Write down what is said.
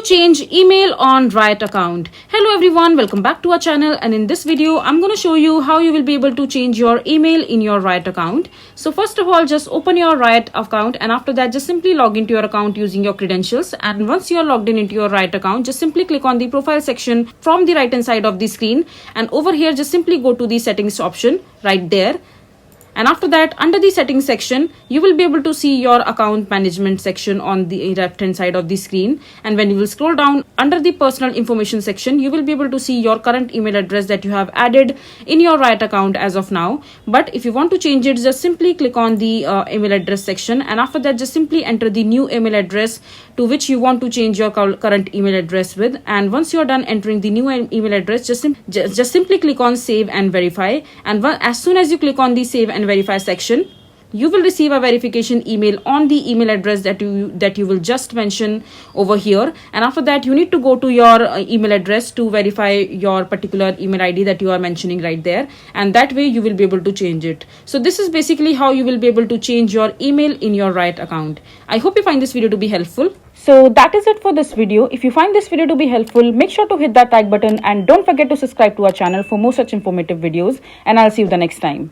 change email on Riot account. Hello everyone, welcome back to our channel, and in this video I'm going to show you how you will be able to change your email in your Riot account. So first of all, just open your Riot account, and after that just simply log into your account using your credentials. And once you are logged in into your Riot account, just simply click on the profile section from the right hand side of the screen, and over here just simply go to the settings option right there. And after that, under the settings section, you will be able to see your account management section on the left hand side of the screen. And when you will scroll down under the personal information section, you will be able to see your current email address that you have added in your Riot account as of now. But if you want to change it, just simply click on the email address section, and after that just simply enter the new email address to which you want to change your current email address with. And once you are done entering the new email address, just simply click on save and verify. And as soon as you click on the save and verify section, you will receive a verification email on the email address that you will just mention over here. And after that, you need to go to your email address to verify your particular email ID that you are mentioning right there, and that way you will be able to change it. So this is basically how you will be able to change your email in your Riot account. I hope you find this video to be helpful. So that is it for this video. If you find this video to be helpful, make sure to hit that like button, and don't forget to subscribe to our channel for more such informative videos, and I'll see you the next time.